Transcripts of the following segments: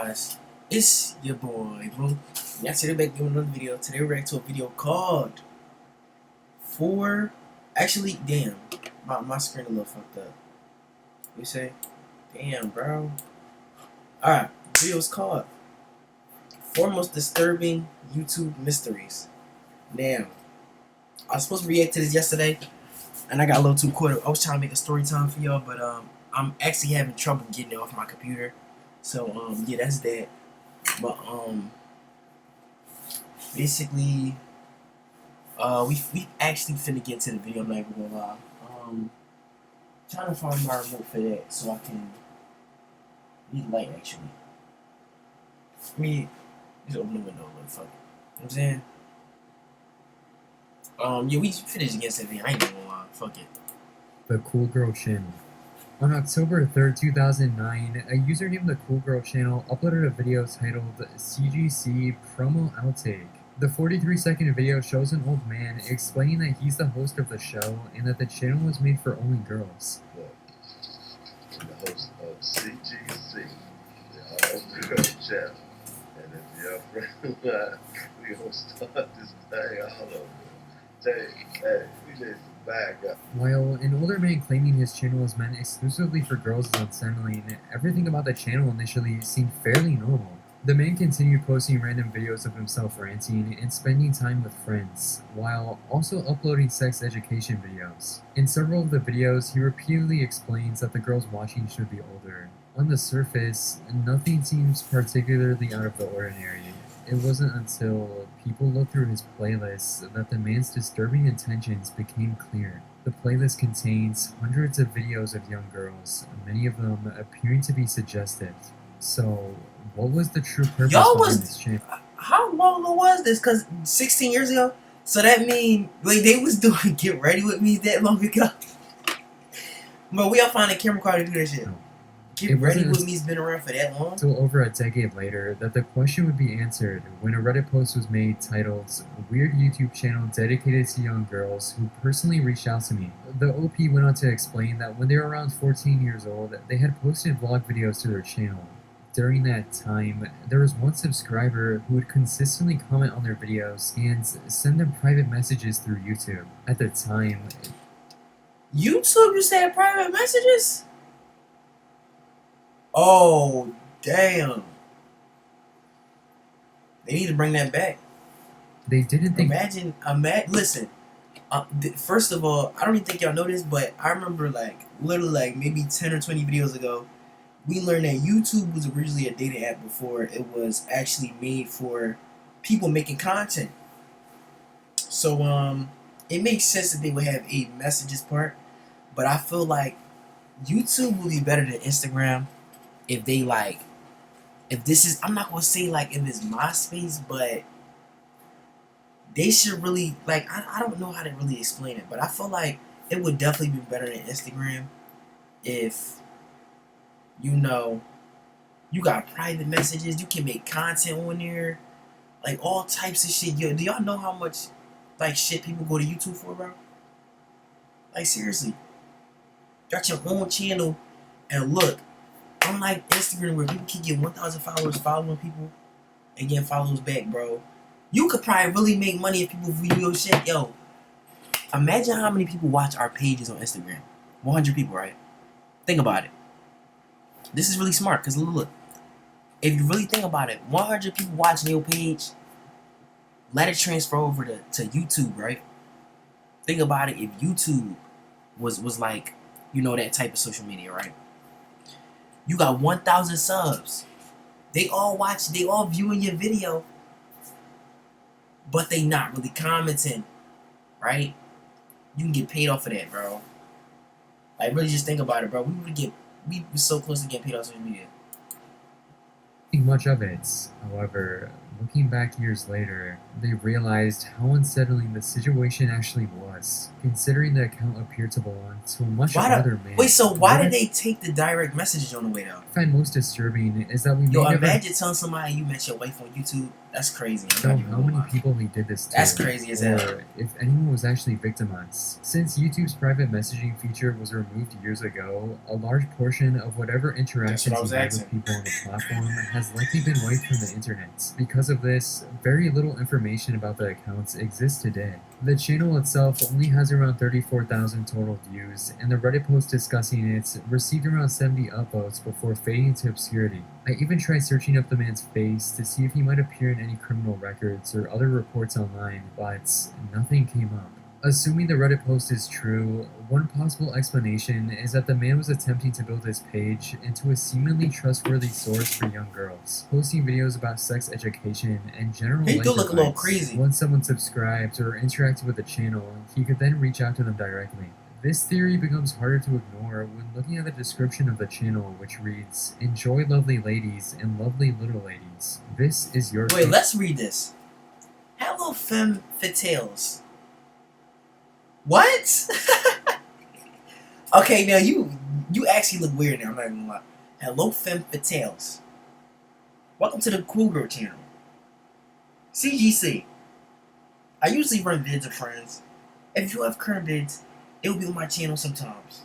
Guys, it's your boy, bro. Yeah, today back doing another video. Today we're reacting to a video called Four. Actually, damn, my screen a little fucked up. You say, damn, bro. Alright, the video is called Four Most Disturbing YouTube Mysteries. Now, I was supposed to react to this yesterday, and I got a little too caught up. I was trying to make a story time for y'all, but I'm actually having trouble getting it off my computer. So yeah, that's that. But basically, we actually finna get to the video. I'm not even gonna lie. Trying to find my remote for that so I can need light actually. Let me just open the window a little. Fuck it. You know what I'm saying? Yeah, we finished against that video. I ain't even gonna lie. Fuck it. The Cool Girl Channel. On October 3rd, 2009, a user named The Cool Girl Channel uploaded a video titled CGC Promo Outtake. The 43-second video shows an old man explaining that he's the host of the show and that the channel was made for only girls. Look, I'm the host of CGC, the All-Girl Channel, and if you're a friend of mine, we gonna start this thing all over. Hey, we need some backup. While an older man claiming his channel was meant exclusively for girls is unsettling, everything about the channel initially seemed fairly normal. The man continued posting random videos of himself ranting and spending time with friends, while also uploading sex education videos. In several of the videos, he repeatedly explains that the girls watching should be older. On the surface, nothing seems particularly out of the ordinary. It wasn't until people looked through his playlists that the man's disturbing intentions became clear. The playlist contains hundreds of videos of young girls, many of them appearing to be suggestive. So, what was the true purpose behind this channel? How long ago was this? Cause 16 years ago. So that mean like they was doing Get Ready With Me that long ago. But we all find a camera car to do that shit. No. Get Ready With Me's been around for that long? Until over a decade later that the question would be answered when a Reddit post was made titled "Weird YouTube Channel Dedicated to Young Girls Who Personally Reached Out to Me." The OP went on to explain that when they were around 14 years old, they had posted vlog videos to their channel. During that time, there was one subscriber who would consistently comment on their videos and send them private messages through YouTube. At the time, YouTube used to have private messages? Oh, damn. They need to bring that back. they didn't think. Listen. First of all, I don't even think y'all know this, but I remember literally maybe 10 or 20 videos ago, we learned that YouTube was originally a dating app before it was actually made for people making content. So it makes sense that they would have a messages part, but I feel like YouTube will be better than Instagram if they if this is, I'm not gonna say if it's MySpace, but they should really I don't know how to really explain it, but I feel like it would definitely be better than Instagram if you got private messages, you can make content on there, all types of shit. Yo, do y'all know how much shit people go to YouTube for, bro? Seriously, got your own channel, and look, unlike Instagram where people can get 1,000 followers following people and get followers back, bro. You could probably really make money if people view your shit. Yo, imagine how many people watch our pages on Instagram. 100 people, right? Think about it. This is really smart, because look, if you really think about it, 100 people watching your page, let it transfer over to YouTube, right? Think about it, if YouTube was that type of social media, right? You got 1,000 subs. They all viewing your video, but they not really commenting, right? You can get paid off of that, bro. Really just think about it, bro. We were so close to getting paid off social media. Think much of it. However, looking back years later, they realized how unsettling the situation actually was, considering the account appeared to belong to a much older man. Wait, so why did they take the direct messages on the way though? What I find most disturbing is that imagine telling somebody you met your wife on YouTube That's crazy. I'm So not even how gonna many lie. people he did this to, That's crazy as hell. or if anyone was actually victimized. Since YouTube's private messaging feature was removed years ago, a large portion of whatever interactions I was he had asking. with people on the platform has likely been wiped from the internet. Because of this, very little information about the accounts exists today. The channel itself only has around 34,000 total views, and the Reddit post discussing it received around 70 upvotes before fading into obscurity. I even tried searching up the man's face to see if he might appear in any criminal records or other reports online, but nothing came up. Assuming the Reddit post is true, one possible explanation is that the man was attempting to build his page into a seemingly trustworthy source for young girls, posting videos about sex education and general He do life look a little advice. crazy. Once someone subscribed or interacted with the channel, he could then reach out to them directly. This theory becomes harder to ignore when looking at the description of the channel, which reads, "Enjoy lovely ladies and lovely little ladies. This is your..." Wait, let's read this. Hello, femme fatales. What? Okay, now you actually look weird now. I'm not even gonna lie. Hello, femme fatales. Welcome to the Cool Girl channel. CGC. I usually run vids of friends. If you have current vids, it will be on my channel sometimes.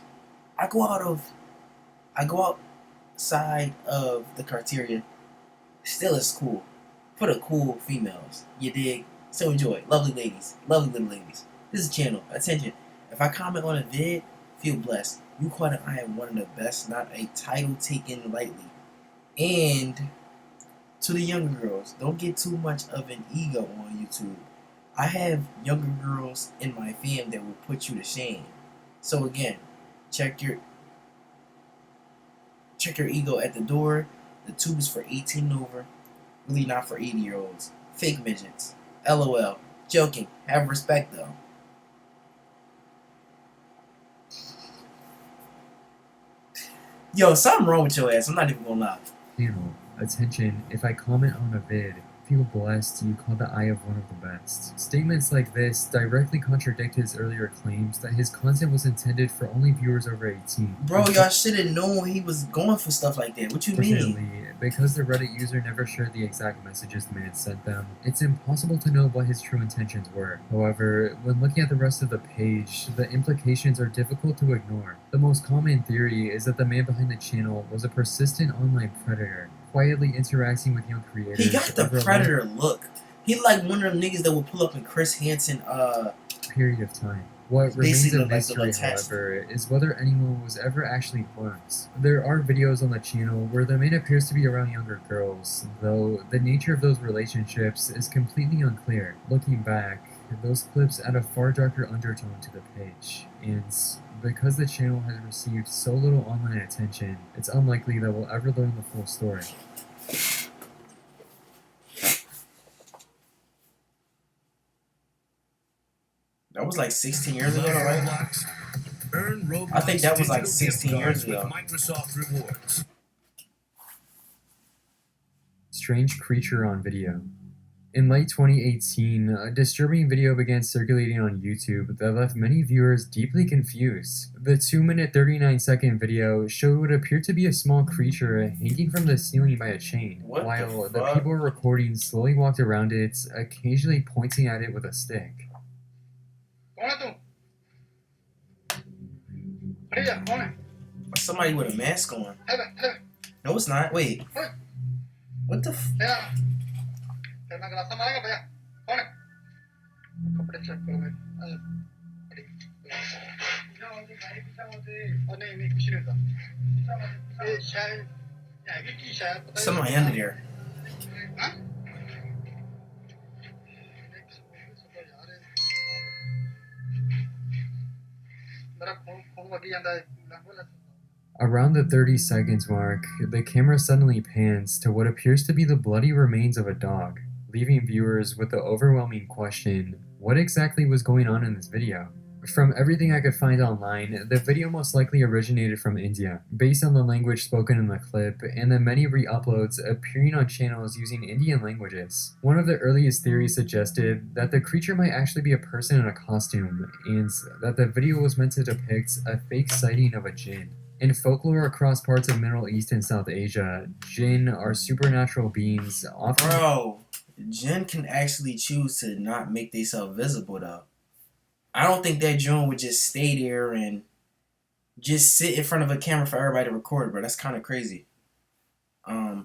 I go outside of the criteria. Still, it's cool. For the cool females. You dig? So enjoy. Lovely ladies. Lovely little ladies. This is a channel. Attention. If I comment on a vid, feel blessed. You caught an eye on one of the best, not a title taken lightly. And to the younger girls, don't get too much of an ego on YouTube. I have younger girls in my fam that will put you to shame. So again, check your ego at the door. The tube is for 18 and over. Really not for 80-year-olds. Fake midgets. LOL. Joking. Have respect though. Yo, something wrong with your ass. I'm not even gonna lie. Channel. Attention, if I comment on a vid, feel blessed, you caught the eye of one of the best. Statements like this directly contradict his earlier claims that his content was intended for only viewers over 18. Bro, y'all should have known he was going for stuff like that. What you mean? Unfortunately, because the Reddit user never shared the exact messages the man sent them, it's impossible to know what his true intentions were. However, when looking at the rest of the page, the implications are difficult to ignore. The most common theory is that the man behind the channel was a persistent online predator, quietly interacting with young creators. He got the predator look. He like one of them niggas that will pull up in Chris Hansen period of time. What remains basically a like the mystery, attached. however, is whether anyone was ever actually harmed. There are videos on the channel where the man appears to be around younger girls, though the nature of those relationships is completely unclear. Looking back, those clips add a far darker undertone to the page, and because the channel has received so little online attention, it's unlikely that we'll ever learn the full story. That was like 16 years ago, right? Earn Roblox I think that was like digital 16 gift years cards with ago. Microsoft Rewards. Strange creature on video. In late 2018, a disturbing video began circulating on YouTube that left many viewers deeply confused. The 2-minute 39-second video showed what appeared to be a small creature hanging from the ceiling by a chain, What the while the fuck? people recording slowly walked around it, occasionally pointing at it with a stick. Somebody with a mask on. No, it's not. Wait. What the f... Somebody under there. Around the 30 seconds mark, the camera suddenly pans to what appears to be the bloody remains of a dog, leaving viewers with the overwhelming question, what exactly was going on in this video? From everything I could find online, the video most likely originated from India, based on the language spoken in the clip, and the many re-uploads appearing on channels using Indian languages. One of the earliest theories suggested that the creature might actually be a person in a costume, and that the video was meant to depict a fake sighting of a jinn. In folklore across parts of Middle East and South Asia, jinn are supernatural beings often... Bro, Jinn can actually choose to not make themselves visible though. I don't think that Jinn would just stay there and just sit in front of a camera for everybody to record, bro. That's kind of crazy.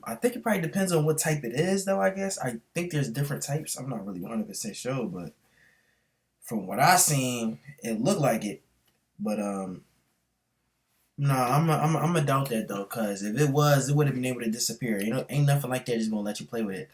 I think it probably depends on what type it is, though. I guess I think there's different types. I'm not really 100% sure, but from what I seen, it looked like it. But no, I'm a doubt that though, cause if it was, it would have been able to disappear. You know, ain't nothing like that just gonna let you play with it.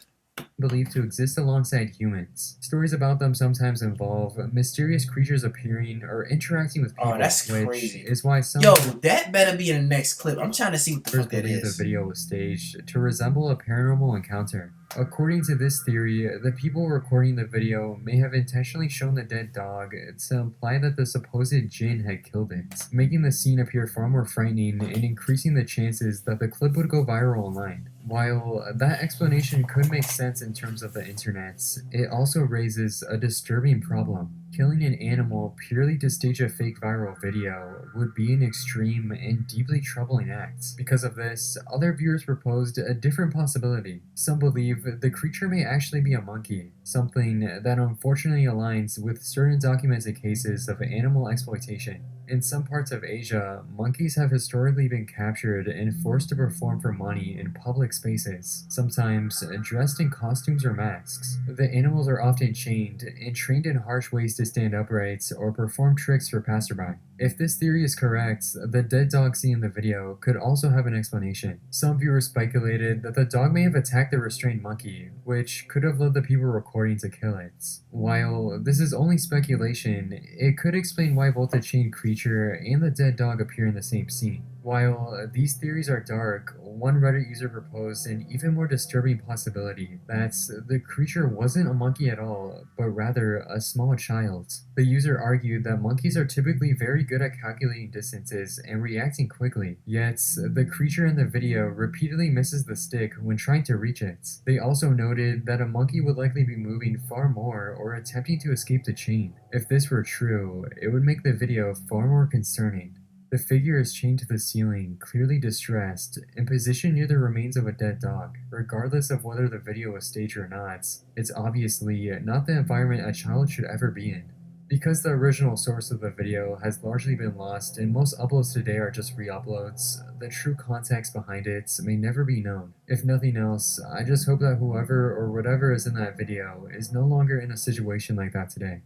Believed to exist alongside humans. Stories about them sometimes involve mysterious creatures appearing or interacting with people, Oh, that's which crazy. is why some Yo, that better be in the next clip. I'm trying to see what the fuck that believe the is. video was staged to resemble a paranormal encounter. According to this theory, the people recording the video may have intentionally shown the dead dog to imply that the supposed Jinn had killed it, making the scene appear far more frightening and increasing the chances that the clip would go viral online. While that explanation could make sense in terms of the internet, it also raises a disturbing problem. Killing an animal purely to stage a fake viral video would be an extreme and deeply troubling act. Because of this, other viewers proposed a different possibility. Some believe the creature may actually be a monkey, something that unfortunately aligns with certain documented cases of animal exploitation. In some parts of Asia, monkeys have historically been captured and forced to perform for money in public spaces, sometimes dressed in costumes or masks. The animals are often chained and trained in harsh ways to stand upright or perform tricks for passerby. If this theory is correct, the dead dog seen in the video could also have an explanation. Some viewers speculated that the dog may have attacked the restrained monkey, which could have led the people recording to kill it. While this is only speculation, it could explain why both the chained creature and the dead dog appear in the same scene. While these theories are dark, one Reddit user proposed an even more disturbing possibility that the creature wasn't a monkey at all, but rather a small child. The user argued that monkeys are typically very good at calculating distances and reacting quickly, yet the creature in the video repeatedly misses the stick when trying to reach it. They also noted that a monkey would likely be moving far more or attempting to escape the chain. If this were true, it would make the video far more concerning. The figure is chained to the ceiling, clearly distressed, and positioned near the remains of a dead dog. Regardless of whether the video was staged or not, it's obviously not the environment a child should ever be in. Because the original source of the video has largely been lost and most uploads today are just re-uploads, the true context behind it may never be known. If nothing else, I just hope that whoever or whatever is in that video is no longer in a situation like that today.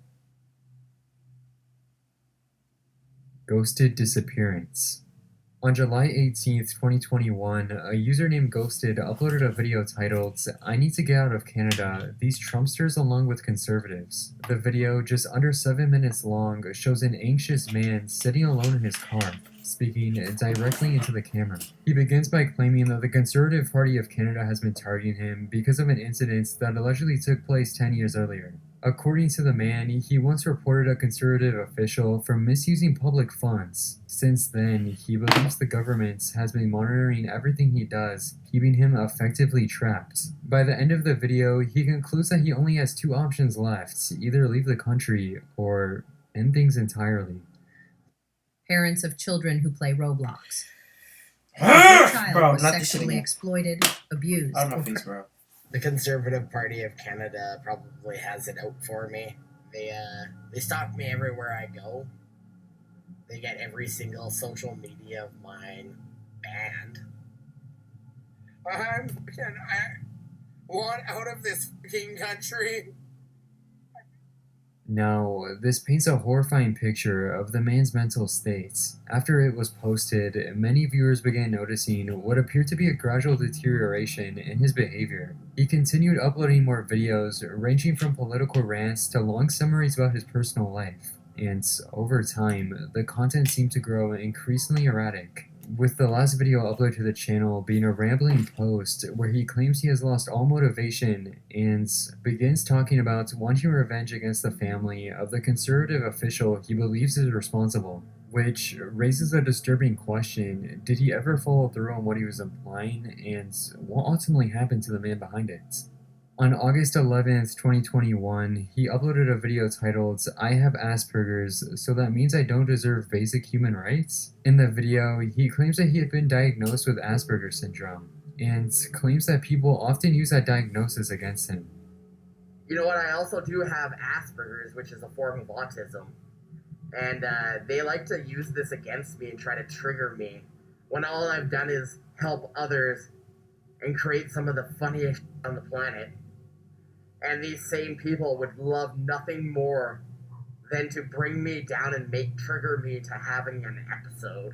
Ghosted disappearance. On July 18th, 2021, a user named Ghosted uploaded a video titled, "I need to get out of Canada, these Trumpsters along with conservatives." The video, just under 7 minutes long, shows an anxious man sitting alone in his car, speaking directly into the camera. He begins by claiming that the Conservative Party of Canada has been targeting him because of an incident that allegedly took place 10 years earlier. According to the man, he once reported a Conservative official for misusing public funds. Since then, he believes the government has been monitoring everything he does, keeping him effectively trapped. By the end of the video, he concludes that he only has two options left: either leave the country or end things entirely. Parents of children who play Roblox. Your child Bro, was not this shit sexually again. exploited, abused, Out of my or face, bro. The Conservative Party of Canada probably has it out for me. They stalk me everywhere I go. They get every single social media of mine banned. I want out of this fucking country. Now, this paints a horrifying picture of the man's mental state. After it was posted, many viewers began noticing what appeared to be a gradual deterioration in his behavior. He continued uploading more videos, ranging from political rants to long summaries about his personal life. And over time, the content seemed to grow increasingly erratic, with the last video uploaded to the channel being a rambling post where he claims he has lost all motivation and begins talking about wanting revenge against the family of the Conservative official he believes is responsible, which raises a disturbing question: did he ever follow through on what he was implying, and what ultimately happened to the man behind it? On August 11th, 2021, he uploaded a video titled, "I have Asperger's, so that means I don't deserve basic human rights?" In the video, he claims that he had been diagnosed with Asperger's syndrome, and claims that people often use that diagnosis against him. You know what? I also do have Asperger's, which is a form of autism. And they like to use this against me and try to trigger me when all I've done is help others and create some of the funniest shit on the planet. And these same people would love nothing more than to bring me down and trigger me to having an episode.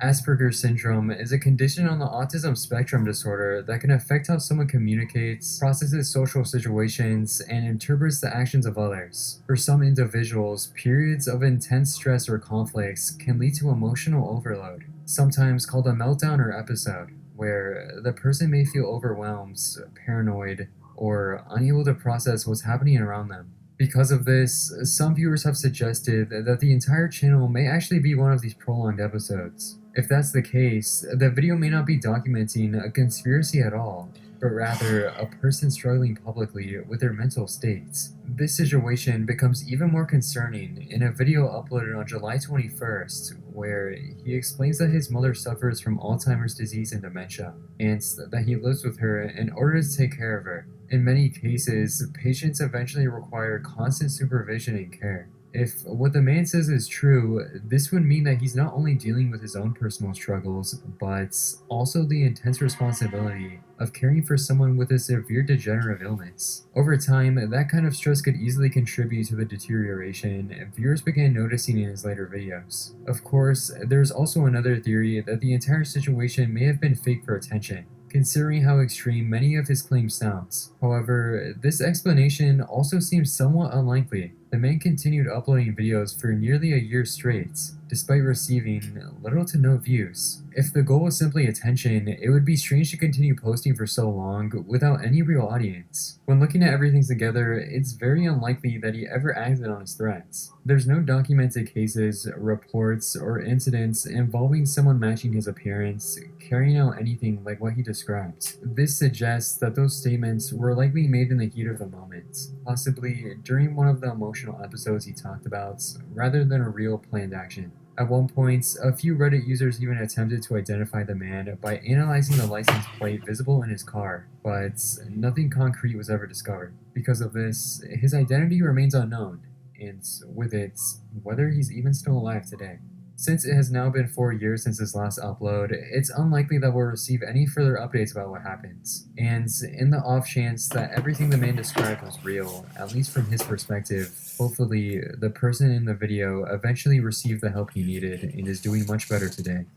Asperger's syndrome is a condition on the autism spectrum disorder that can affect how someone communicates, processes social situations, and interprets the actions of others. For some individuals, periods of intense stress or conflicts can lead to emotional overload, sometimes called a meltdown or episode, where the person may feel overwhelmed, paranoid, or unable to process what's happening around them. Because of this, some viewers have suggested that the entire channel may actually be one of these prolonged episodes. If that's the case, the video may not be documenting a conspiracy at all, but rather a person struggling publicly with their mental states. This situation becomes even more concerning in a video uploaded on July 21st, where he explains that his mother suffers from Alzheimer's disease and dementia, and that he lives with her in order to take care of her. In many cases, patients eventually require constant supervision and care. If what the man says is true, this would mean that he's not only dealing with his own personal struggles, but also the intense responsibility of caring for someone with a severe degenerative illness. Over time, that kind of stress could easily contribute to the deterioration viewers began noticing in his later videos. Of course, there's also another theory that the entire situation may have been fake for attention, considering how extreme many of his claims sound. However, this explanation also seems somewhat unlikely. The man continued uploading videos for nearly a year straight, despite receiving little to no views. If the goal was simply attention, it would be strange to continue posting for so long without any real audience. When looking at everything together, it's very unlikely that he ever acted on his threats. There's no documented cases, reports, or incidents involving someone matching his appearance, carrying out anything like what he described. This suggests that those statements were likely made in the heat of the moment, possibly during one of the emotional episodes he talked about, rather than a real planned action. At one point, a few Reddit users even attempted to identify the man by analyzing the license plate visible in his car, but nothing concrete was ever discovered. Because of this, his identity remains unknown, and with it, whether he's even still alive today. Since it has now been 4 years since his last upload, it's unlikely that we'll receive any further updates about what happens. And in the off chance that everything the man described was real, at least from his perspective, hopefully the person in the video eventually received the help he needed and is doing much better today.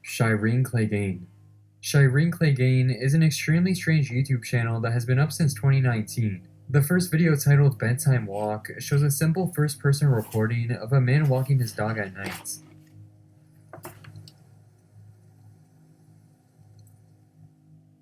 Shireen Clegane. Shireen Clegane is an extremely strange YouTube channel that has been up since 2019. The first video, titled Bedtime Walk, shows a simple first-person recording of a man walking his dog at night.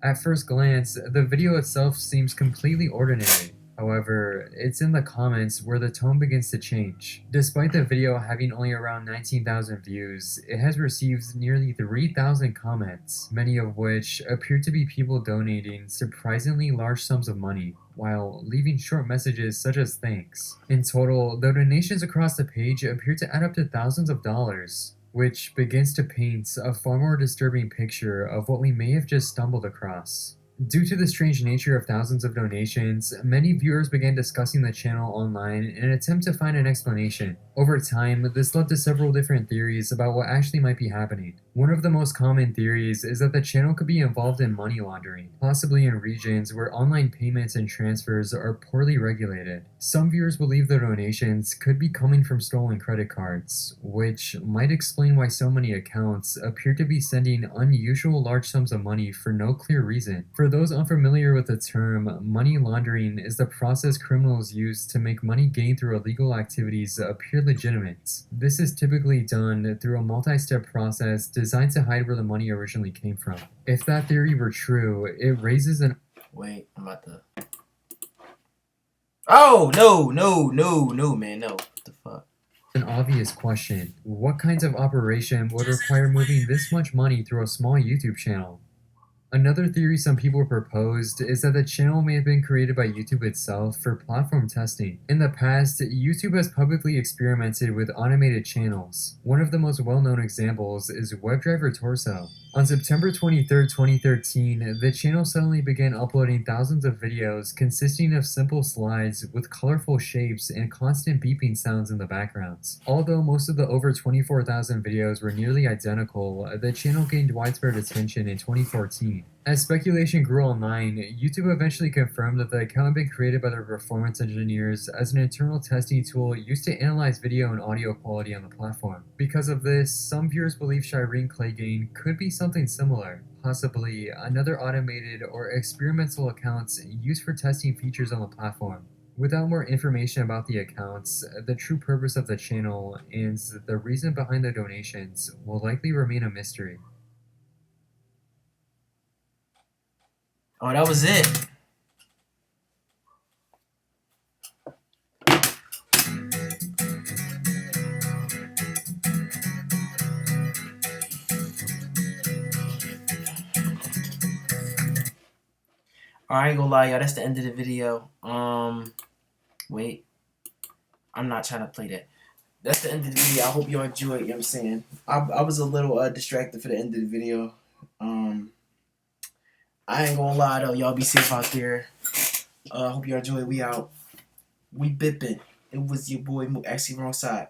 At first glance, the video itself seems completely ordinary. However, it's in the comments where the tone begins to change. Despite the video having only around 19,000 views, it has received nearly 3,000 comments, many of which appear to be people donating surprisingly large sums of money, while leaving short messages such as thanks. In total, the donations across the page appear to add up to thousands of dollars, which begins to paint a far more disturbing picture of what we may have just stumbled across. Due to the strange nature of thousands of donations, many viewers began discussing the channel online in an attempt to find an explanation. Over time, this led to several different theories about what actually might be happening. One of the most common theories is that the channel could be involved in money laundering, possibly in regions where online payments and transfers are poorly regulated. Some viewers believe the donations could be coming from stolen credit cards, which might explain why so many accounts appear to be sending unusual large sums of money for no clear reason. For those unfamiliar with the term, money laundering is the process criminals use to make money gained through illegal activities appear legitimate. This is typically done through a multi-step process designed to hide where the money originally came from. If that theory were true, it raises an— Wait, I'm about to... Oh, no, man, no. What the fuck? An obvious question. What kinds of operation would require moving this much money through a small YouTube channel? Another theory some people proposed is that the channel may have been created by YouTube itself for platform testing. In the past, YouTube has publicly experimented with automated channels. One of the most well-known examples is WebDriver Torso. On September 23, 2013, the channel suddenly began uploading thousands of videos consisting of simple slides with colorful shapes and constant beeping sounds in the backgrounds. Although most of the over 24,000 videos were nearly identical, the channel gained widespread attention in 2014. As speculation grew online, YouTube eventually confirmed that the account had been created by their performance engineers as an internal testing tool used to analyze video and audio quality on the platform. Because of this, some viewers believe Shireen Clegane could be something similar, possibly another automated or experimental account used for testing features on the platform. Without more information about the accounts, the true purpose of the channel and the reason behind the donations will likely remain a mystery. Oh, that was it. I ain't gonna lie, y'all. That's the end of the video. Wait. I'm not trying to play that. That's the end of the video. I hope y'all enjoyed. You know what I'm saying? I was a little distracted for the end of the video. I ain't gonna lie though. Y'all be safe out there. Hope y'all enjoy. We out. We bipping. It was your boy. Actually, wrong side.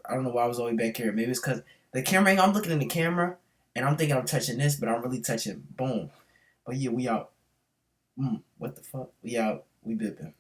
I don't know why I was all the way back here. Maybe it's because the camera angle. I'm looking in the camera and I'm thinking I'm touching this, but I'm really touching boom. But yeah, we out. What the fuck? We out. We bipping.